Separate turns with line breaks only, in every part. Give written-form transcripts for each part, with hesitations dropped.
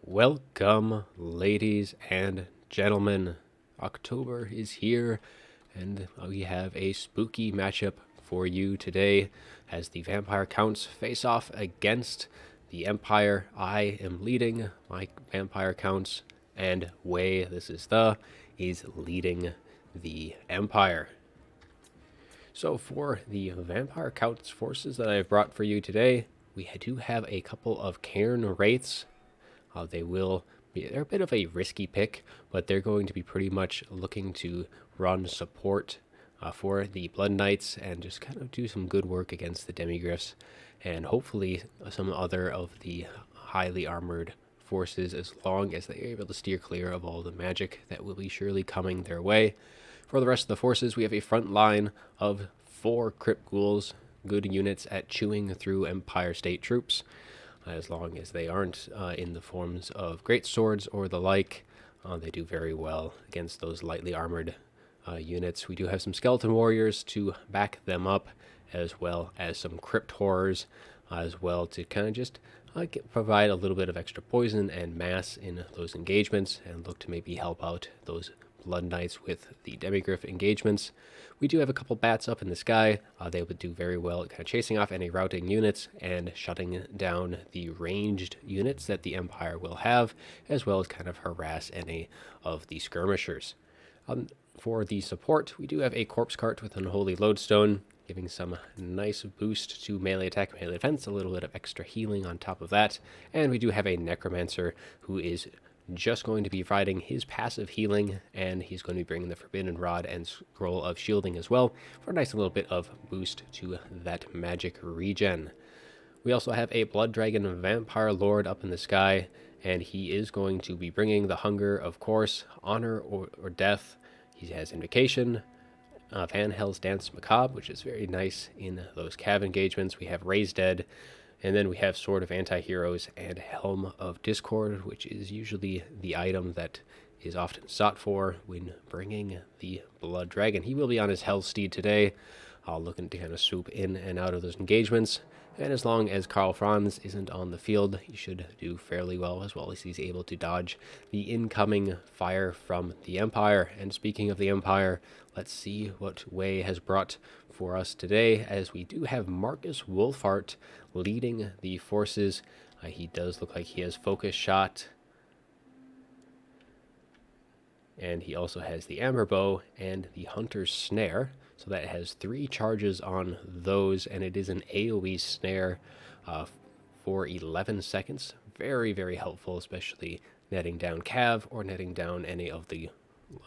Welcome, ladies and gentlemen. October is here, and we have a spooky matchup for you today as the Vampire Counts face off against the Empire. I am leading my Vampire Counts, and Wei, is leading the Empire. So for the Vampire Counts forces that I have brought for you today, we do have a couple of Cairn Wraiths. They're a bit of a risky pick, but they're going to be pretty much looking to run support for the Blood Knights and just kind of do some good work against the Demigryphs and hopefully some other of the highly armored forces, as long as they're able to steer clear of all the magic that will be surely coming their way. For the rest of the forces, we have a front line of 4 Crypt Ghouls, good units at chewing through Empire State troops, as long as they aren't in the forms of great swords or the like. They do very well against those lightly armored units. We do have some skeleton warriors to back them up, as well as some crypt horrors as well, to kind of just provide a little bit of extra poison and mass in those engagements and look to maybe help out those Blood Knights with the Demigryph engagements. We do have a couple bats up in the sky. They would do very well at kind of chasing off any routing units and shutting down the ranged units that the Empire will have, as well as kind of harass any of the skirmishers. For the support, we do have a Corpse Cart with Unholy Lodestone, giving some nice boost to melee attack, melee defense, a little bit of extra healing on top of that. And we do have a Necromancer who is just going to be providing his passive healing, and he's going to be bringing the Forbidden Rod and Scroll of Shielding as well for a nice little bit of boost to that magic regen. We also have a Blood Dragon Vampire Lord up in the sky, and he is going to be bringing the Hunger, of course, Honor or Death. He has Invocation, Van Hell's Dance Macabre, which is very nice in those cav engagements. We have Raise Dead, and then we have Sword of Anti-Heroes and Helm of Discord, which is usually the item that is often sought for when bringing the Blood Dragon. He will be on his Hell Steed today, looking to kind of swoop in and out of those engagements. And as long as Karl Franz isn't on the field, he should do fairly well as he's able to dodge the incoming fire from the Empire. And speaking of the Empire, let's see what Wei has brought for us today, as we do have Marcus Wolfhart leading the forces. He does look like he has Focus Shot, and he also has the Amber Bow and the Hunter's Snare. So that has 3 charges on those, and it is an AoE snare for 11 seconds. Very, very helpful, especially netting down Cav or netting down any of the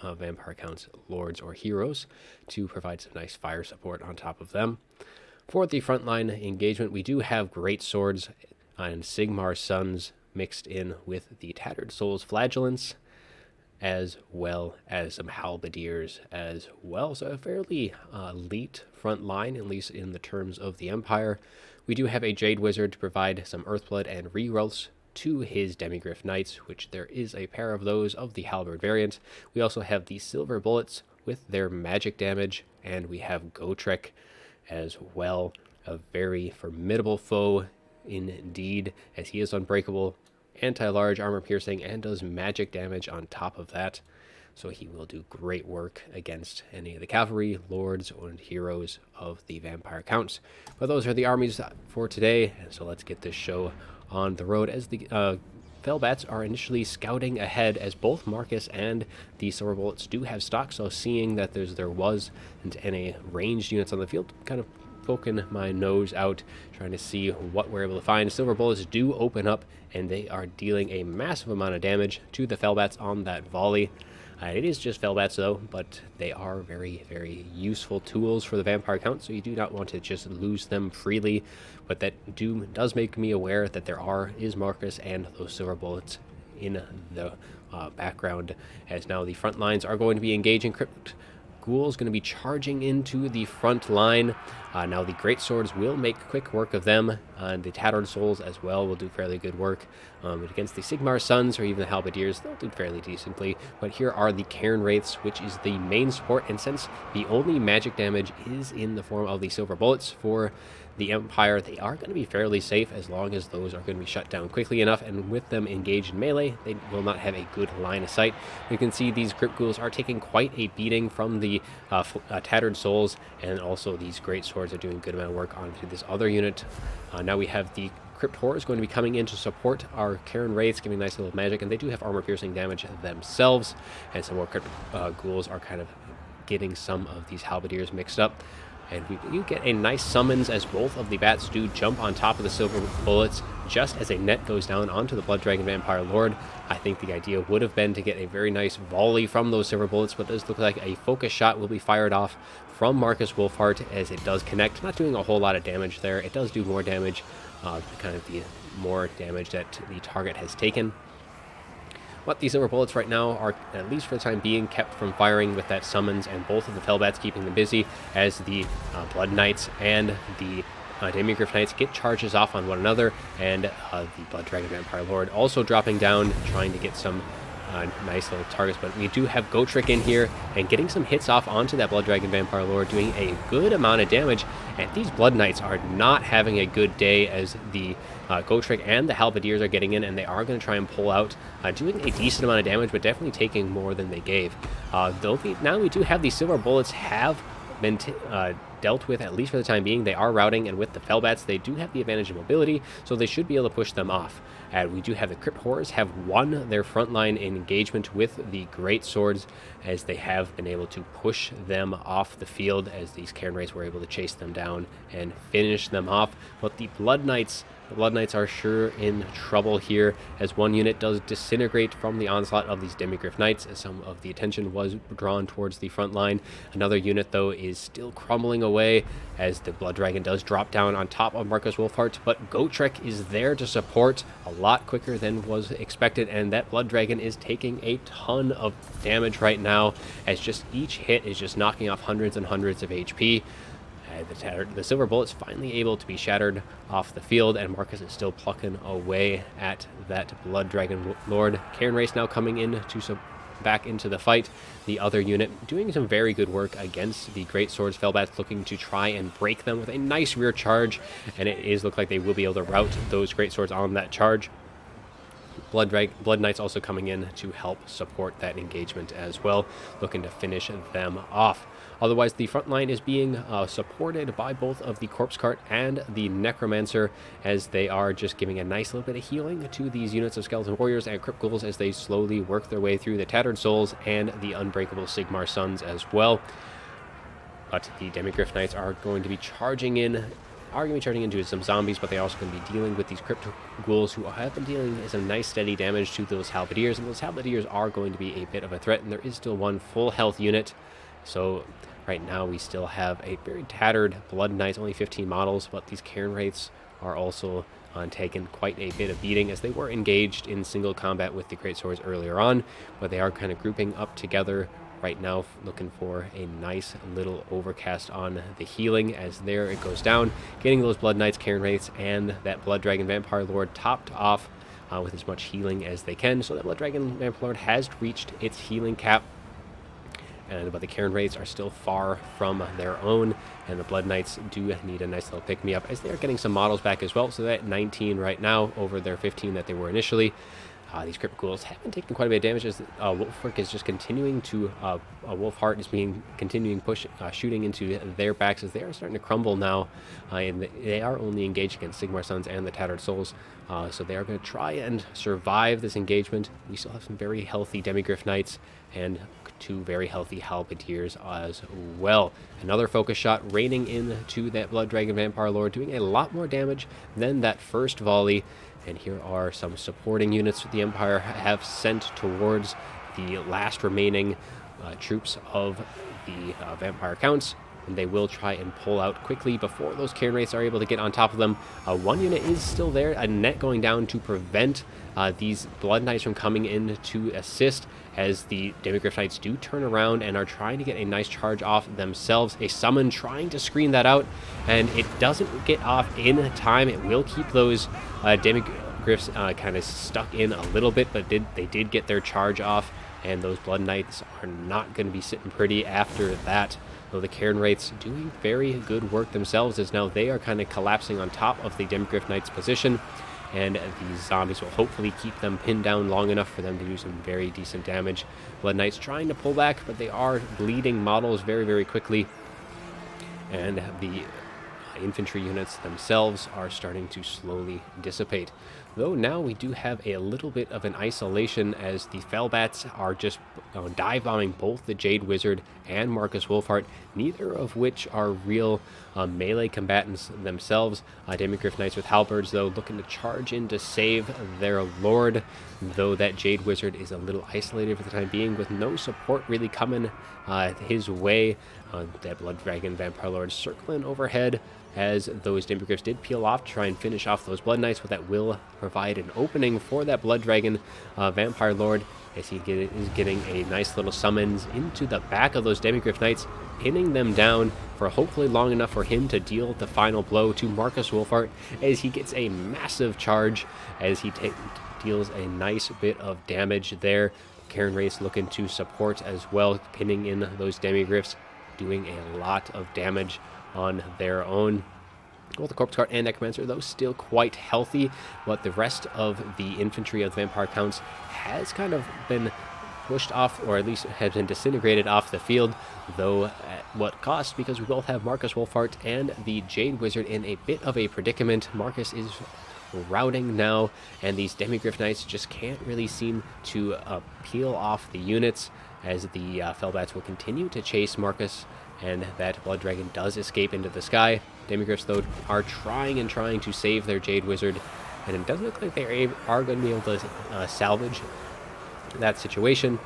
Vampire Counts Lords or Heroes to provide some nice fire support on top of them. For the frontline engagement, we do have Great Swords and Sigmar's Sons mixed in with the Tattered Souls Flagellants, as well as some halberdiers as well. So a fairly elite front line, at least in the terms of the Empire. We do have a Jade Wizard to provide some Earthblood and rerolls to his Demigryph Knights, which there is a pair of those of the Halberd variant. We also have the Silver Bullets with their magic damage, and we have Gotrek as well, a very formidable foe indeed, as he is unbreakable, anti-large, armor piercing, and does magic damage on top of that. So he will do great work against any of the cavalry, lords, and heroes of the Vampire Counts. But those are the armies for today, so let's get this show on the road, as the Felbats are initially scouting ahead, as both Marcus and the Silver Bullets do have stock. So seeing that there wasn't any ranged units on the field, kind of poking my nose out, trying to see what we're able to find. Silver Bullets do open up, and they are dealing a massive amount of damage to the Felbats on that volley. It is just Felbats though, but they are very, very useful tools for the Vampire Count, so you do not want to just lose them freely. But that does make me aware that is Marcus and those Silver Bullets in the background, as now the front lines are going to be engaging. Crypt Ghouls going to be charging into the front line. Now the Great Swords will make quick work of them, and the Tattered Souls as well will do fairly good work. But against the Sigmar Sons or even the Halberdiers, they'll do fairly decently. But here are the Cairn Wraiths, which is the main support, and since the only magic damage is in the form of the silver bullets for the Empire, they are going to be fairly safe as long as those are going to be shut down quickly enough, and with them engaged in melee, they will not have a good line of sight. You can see these Crypt Ghouls are taking quite a beating from the Tattered Souls, and also these Great Swords are doing a good amount of work onto this other unit. Now we have the Crypt Horrors going to be coming in to support our Cairn Wraiths, giving nice little magic, and they do have armor-piercing damage themselves, and some more Crypt Ghouls are kind of getting some of these Halberdiers mixed up. And we do get a nice summons as both of the bats do jump on top of the silver bullets just as a net goes down onto the Blood Dragon Vampire Lord. I think the idea would have been to get a very nice volley from those silver bullets, but it does look like a focus shot will be fired off from Marcus Wolfhart as it does connect. Not doing a whole lot of damage there. It does do more damage, kind of the more damage that the target has taken. But these silver bullets right now are, at least for the time being, kept from firing with that summons, and both of the Fellbats keeping them busy as the Blood Knights and the Demigryph Knights get charges off on one another, and the Blood Dragon Vampire Lord also dropping down, trying to get some nice little targets. But we do have Gotrek in here and getting some hits off onto that Blood Dragon Vampire Lord, doing a good amount of damage, and these Blood Knights are not having a good day as the Gotrek and the Halberdiers are getting in, and they are going to try and pull out, doing a decent amount of damage, but definitely taking more than they gave. Now we do have these silver bullets have been dealt with, at least for the time being. They are routing, and with the Fellbats, they do have the advantage of mobility, so they should be able to push them off. We do have the Crypt Horrors have won their frontline engagement with the Great Swords, as they have been able to push them off the field, as these Cairn Wraiths were able to chase them down and finish them off. But the Blood Knights are sure in trouble here, as one unit does disintegrate from the onslaught of these Demigryph Knights, as some of the attention was drawn towards the front line. Another unit, though, is still crumbling away, as the Blood Dragon does drop down on top of Marcus Wolfhart, but Gotrek is there to support a lot quicker than was expected, and that Blood Dragon is taking a ton of damage right now, as just each hit is just knocking off hundreds and hundreds of HP. The silver bullet's finally able to be shattered off the field, and Marcus is still plucking away at that Blood Dragon Lord. Cairn Wraiths now coming in to back into the fight. The other unit doing some very good work against the Great Swords. Fellbats looking to try and break them with a nice rear charge, and it is look like they will be able to rout those Great Swords on that charge. Blood Knights also coming in to help support that engagement as well, looking to finish them off. Otherwise, the front line is being supported by both of the Corpse Cart and the Necromancer, as they are just giving a nice little bit of healing to these units of Skeleton Warriors and Crypt Ghouls as they slowly work their way through the Tattered Souls and the Unbreakable Sigmar Sons as well. But the Demigryph Knights are going to be charging into some zombies, but they're also going to be dealing with these Crypt Ghouls, who have been dealing some nice steady damage to those Halberdiers, and those Halberdiers are going to be a bit of a threat, and there is still one full health unit. So right now we still have a very tattered Blood Knights, only 15 models, but these Cairn Wraiths are also taken quite a bit of beating, as they were engaged in single combat with the Great Swords earlier on, but they are kind of grouping up together right now, looking for a nice little overcast on the healing, as there it goes down, getting those Blood Knights, Cairn Wraiths, and that Blood Dragon Vampire Lord topped off with as much healing as they can. So that Blood Dragon Vampire Lord has reached its healing cap, but the Cairn Wraiths are still far from their own, and the Blood Knights do need a nice little pick-me-up, as they are getting some models back as well, so they're at 19 right now over their 15 that they were initially. These Crypt Ghouls have been taking quite a bit of damage, as Wolfric is just continuing to, Wolfheart is continuing shooting into their backs, as they are starting to crumble now, and they are only engaged against Sigmar Sons and the Tattered Souls, so they are going to try and survive this engagement. We still have some very healthy Demigryph Knights and two very healthy Halberdiers as well. Another focus shot raining into that Blood Dragon Vampire Lord, doing a lot more damage than that first volley. And here are some supporting units the Empire have sent towards the last remaining troops of the Vampire Counts, and they will try and pull out quickly before those Cairn Wraiths are able to get on top of them. One unit is still there, a net going down to prevent these Blood Knights from coming in to assist, as the Demigryph Knights do turn around and are trying to get a nice charge off themselves. A summon trying to screen that out, and it doesn't get off in time. It will keep those Griffs kind of stuck in a little bit, but they did get their charge off, and those Blood Knights are not going to be sitting pretty after that. Though the Cairn Wraiths doing very good work themselves, as now they are kind of collapsing on top of the Demigryph Knight's position, and these zombies will hopefully keep them pinned down long enough for them to do some very decent damage. Blood Knights trying to pull back, but they are bleeding models very, very quickly, and the infantry units themselves are starting to slowly dissipate. Though now we do have a little bit of an isolation, as the Fellbats are just dive bombing both the Jade Wizard and Marcus Wolfheart, neither of which are real melee combatants themselves. Demigryph Knights with halberds, though, looking to charge in to save their lord, though that Jade Wizard is a little isolated for the time being, with no support really coming his way. That Blood Dragon Vampire Lord circling overhead, as those Demigryphs did peel off to try and finish off those Blood Knights, but that will provide an opening for that Blood Dragon Vampire Lord, as he is getting a nice little summons into the back of those Demigryph Knights, pinning them down for hopefully long enough for him to deal the final blow to Marcus Wolfheart, as he gets a massive charge, as he deals a nice bit of damage there. Cairn Wraiths looking to support as well, pinning in those Demigryphs, doing a lot of damage on their own. Both the Corpse Cart and Necromancer, though, still quite healthy, but the rest of the infantry of the Vampire Counts has kind of been pushed off, or at least has been disintegrated off the field, though at what cost, because we both have Marcus Wolfheart and the Jade Wizard in a bit of a predicament. Marcus is routing now, and these Demigryph Knights just can't really seem to peel off the units, as the Fellbats will continue to chase Marcus, and that Blood Dragon does escape into the sky. Demigryphs, though, are trying to save their Jade Wizard, and it doesn't look like they are going to be able to salvage that situation.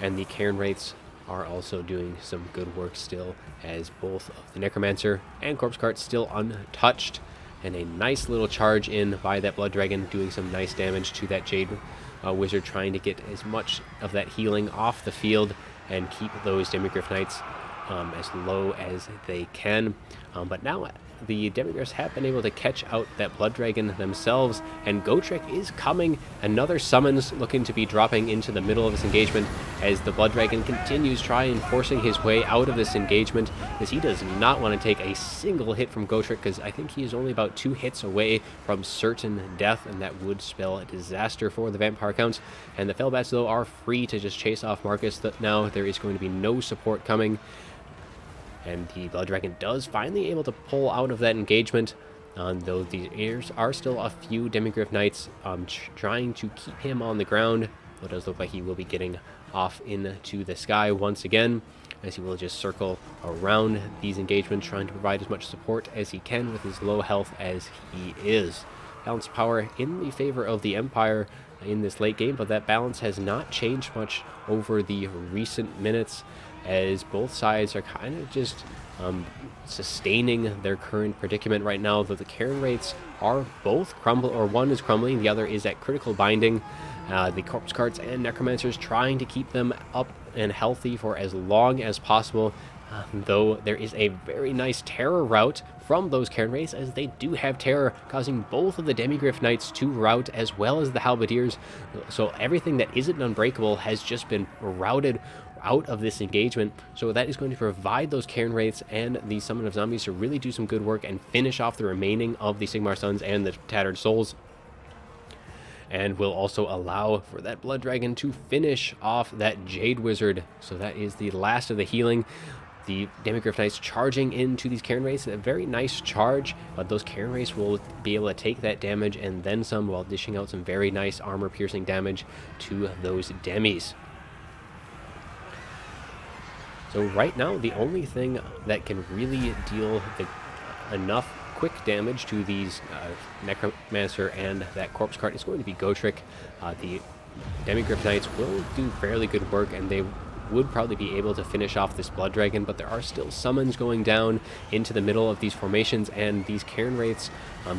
And the Cairn Wraiths are also doing some good work still, as both of the Necromancer and Corpse Cart still untouched, and a nice little charge in by that Blood Dragon, doing some nice damage to that Jade Wizard, trying to get as much of that healing off the field and keep those Demigryph Knights as low as they can. But now the Demigryphs have been able to catch out that Blood Dragon themselves, and Gotrek is coming. Another summons looking to be dropping into the middle of this engagement, as the Blood Dragon continues forcing his way out of this engagement, as he does not want to take a single hit from Gotrek, because I think he is only about 2 hits away from certain death, and that would spell a disaster for the Vampire Counts. And the Fellbats, though, are free to just chase off Marcus. Now there is going to be no support coming, and the Blood Dragon does finally able to pull out of that engagement, though there are still a few Demigryph Knights trying to keep him on the ground. It does look like he will be getting off into the sky once again, as he will just circle around these engagements, trying to provide as much support as he can with his low health as he is. Balance of power in the favor of the Empire in this late game, but that balance has not changed much over the recent minutes, as both sides are kind of just sustaining their current predicament right now, though the Cairn Wraiths are both one is crumbling, the other is at critical binding. The Corpse Carts and Necromancers trying to keep them up and healthy for as long as possible, though there is a very nice terror rout from those Cairn Wraiths, as they do have terror, causing both of the Demigryph Knights to rout, as well as the Halberdiers. So everything that isn't unbreakable has just been routed out of this engagement, so that is going to provide those Cairn Wraiths and the Summon of Zombies to really do some good work and finish off the remaining of the Sigmar Sons and the Tattered Souls, and will also allow for that Blood Dragon to finish off that Jade Wizard. So that is the last of the healing. The Demigryph Knights charging into these Cairn Wraiths, a very nice charge, but those Cairn Wraiths will be able to take that damage and then some, while dishing out some very nice armor-piercing damage to those Demis. So right now, the only thing that can really deal enough quick damage to these Necromancer and that Corpse Cart is going to be Gotrek. The Demigryph Knights will do fairly good work, and they would probably be able to finish off this Blood Dragon, but there are still summons going down into the middle of these formations, and these Cairn Wraiths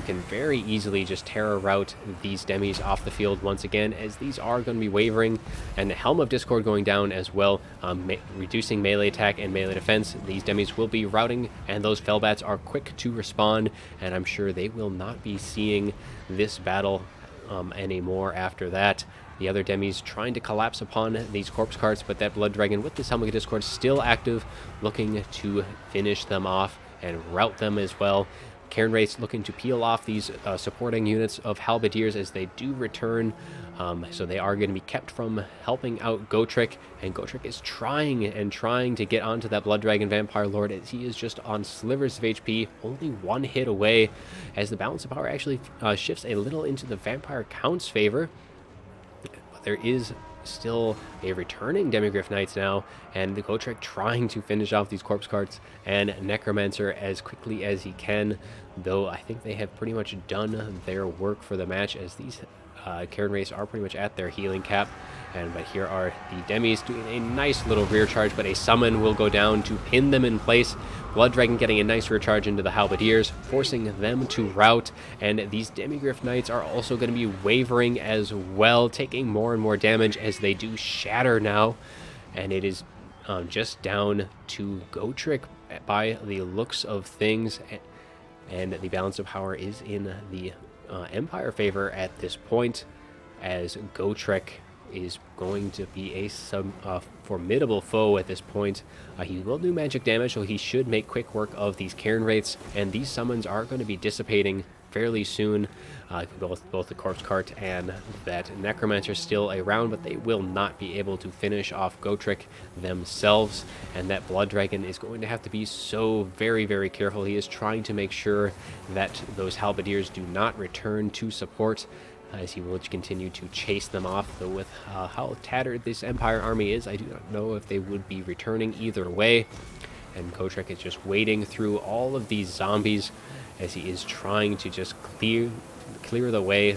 can very easily just terror rout these Demis off the field once again, as these are going to be wavering, and the Helm of Discord going down as well, reducing melee attack and melee defense. These Demis will be routing, and those Fellbats are quick to respond, and I'm sure they will not be seeing this battle anymore after that. The other demis trying to collapse upon these corpse carts, but that blood dragon with this Helmet of Discord still active, looking to finish them off and rout them as well. Cairn Wraiths looking to peel off these supporting units of Halberdiers as they do return. So they are going to be kept from helping out Gotrek, and Gotrek is trying to get onto that Blood Dragon Vampire Lord as he is just on slivers of HP, only one hit away, as the balance of power actually shifts a little into the Vampire Count's favor. But there is still a returning Demigryph Knights now, and the Gotrek trying to finish off these corpse carts and Necromancer as quickly as he can, though I think they have pretty much done their work for the match, as these Cairn Wraiths are pretty much at their healing cap. But here are the demis doing a nice little rear charge, but a summon will go down to pin them in place. Blood Dragon getting a nice rear charge into the Halberdiers, forcing them to rout, and these Demigryph Knights are also going to be wavering as well, taking more and more damage as they do shatter now, and it is just down to Gotrek by the looks of things, and the balance of power is in the Empire favor at this point, as Gotrek is going to be a formidable foe at this point. He will do magic damage, so he should make quick work of these Cairn Wraiths, and these summons are going to be dissipating fairly soon. Both the Corpse Cart and that Necromancer still around, but they will not be able to finish off Gotrek themselves, and that Blood Dragon is going to have to be so very, very careful. He is trying to make sure that those Halberdiers do not return to support, as he will continue to chase them off, though with how tattered this Empire army is, I do not know if they would be returning either way. And Gotrek is just wading through all of these zombies as he is trying to just clear the way,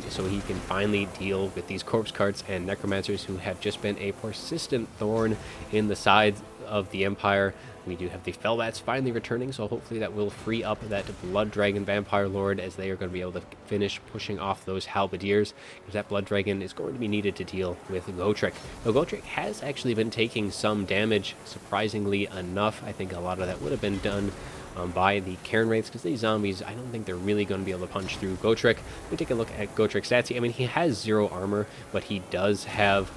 so he can finally deal with these corpse carts and necromancers who have just been a persistent thorn in the sides of the Empire. We do have the Fellbats finally returning, so hopefully that will free up that Blood Dragon Vampire Lord, as they are going to be able to finish pushing off those Halberdiers, because that Blood Dragon is going to be needed to deal with Gotrek. Now, Gotrek has actually been taking some damage, surprisingly enough. I think a lot of that would have been done by the Cairn Wraiths, because these zombies, I don't think they're really going to be able to punch through Gotrek. Let me take a look at Gotrek's stats. I mean, he has 0 armor, but he does have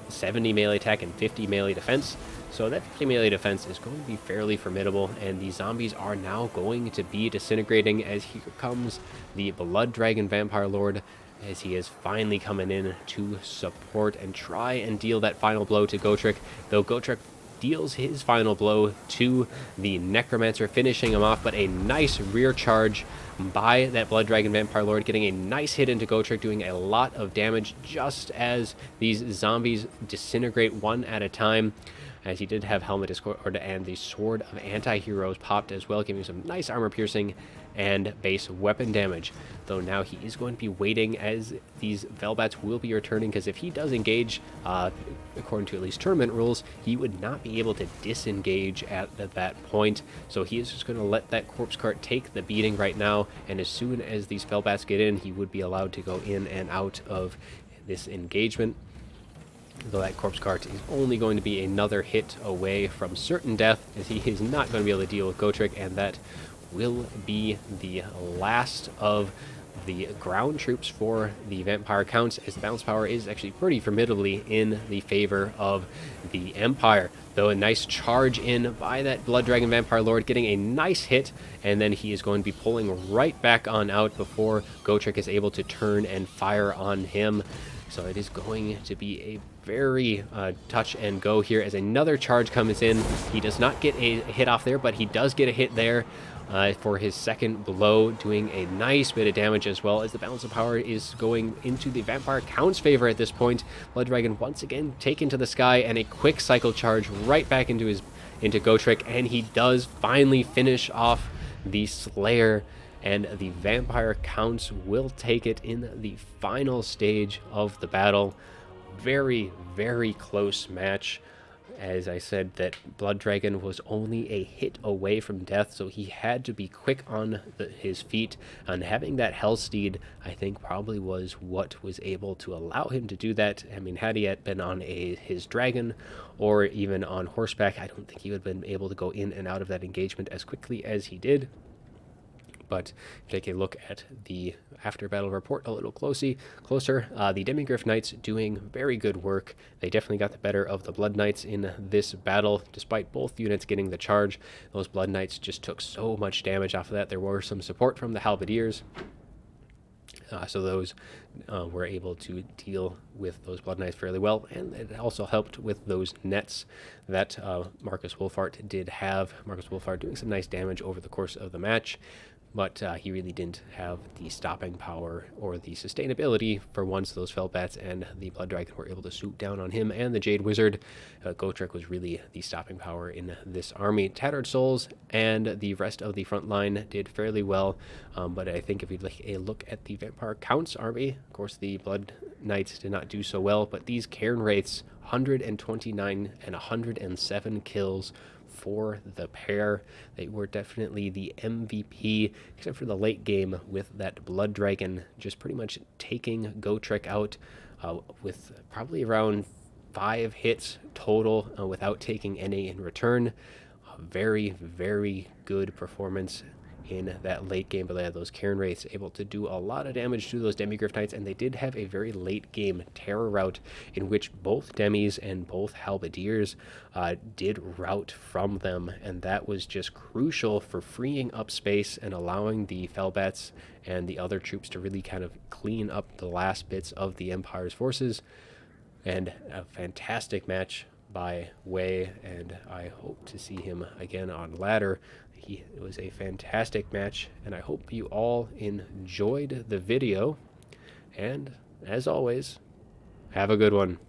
70 melee attack and 50 melee defense. So that 50 melee defense is going to be fairly formidable, and these zombies are now going to be disintegrating, as here comes the Blood Dragon Vampire Lord, as he is finally coming in to support and try and deal that final blow to Gotrek, though Gotrek deals his final blow to the Necromancer, finishing him off, but a nice rear charge by that Blood Dragon Vampire Lord, getting a nice hit into Gotrek, doing a lot of damage just as these zombies disintegrate one at a time, as he did have Helmet Discord and the Sword of Anti-Heroes popped as well, giving some nice armor piercing and base weapon damage. Though now he is going to be waiting, as these Velbats will be returning, because if he does engage, according to at least tournament rules, he would not be able to disengage at that point. So he is just going to let that Corpse Cart take the beating right now, and as soon as these Velbats get in, he would be allowed to go in and out of this engagement. Though that Corpse Cart is only going to be another hit away from certain death, as he is not going to be able to deal with Gotrek, and that will be the last of the ground troops for the Vampire Counts, as the balance power is actually pretty formidably in the favor of the Empire. Though a nice charge in by that Blood Dragon Vampire Lord, getting a nice hit, and then he is going to be pulling right back on out before Gotrek is able to turn and fire on him. So it is going to be a very touch and go here, as another charge comes in. He does not get a hit off there, but he does get a hit there for his second blow, doing a nice bit of damage, as well as the balance of power is going into the Vampire Count's favor at this point. Blood Dragon once again taken to the sky, and a quick cycle charge right back into Gotrek, and he does finally finish off the Slayer, and the Vampire Counts will take it in the final stage of the battle. Very, very close match. As I said, that Blood Dragon was only a hit away from death, so he had to be quick on his feet, and having that Hellsteed, I think, probably was what was able to allow him to do that. I mean, had he been on his dragon or even on horseback, I don't think he would have been able to go in and out of that engagement as quickly as he did. But take a look at the after battle report a little closer. The Demigryph Knights doing very good work. They definitely got the better of the Blood Knights in this battle, despite both units getting the charge. Those Blood Knights just took so much damage off of that. There were some support from the Halberdiers. So those were able to deal with those Blood Knights fairly well, and it also helped with those nets that Marcus Wolfhart did have. Marcus Wolfhart doing some nice damage over the course of the match, but he really didn't have the stopping power or the sustainability for once those Felbats and the Blood Dragon were able to swoop down on him and the Jade Wizard. Gotrek was really the stopping power in this army. Tattered Souls and the rest of the front line did fairly well, but I think if you take a look at the Vampire Count's army, of course the Blood Knights did not do so well, but these Cairn Wraiths, 129 and 107 kills for the pair. They were definitely the MVP, except for the late game with that Blood Dragon just pretty much taking Gotrek out with probably around 5 hits total without taking any in return. A very, very good performance in that late game, but they had those Cairn Wraiths able to do a lot of damage to those Demigryph Knights, and they did have a very late game terror rout in which both Demis and both Halberdiers did rout from them, and that was just crucial for freeing up space and allowing the Felbats and the other troops to really kind of clean up the last bits of the Empire's forces. And a fantastic match by Wei, and I hope to see him again on ladder. It was a fantastic match, and I hope you all enjoyed the video. And as always, have a good one.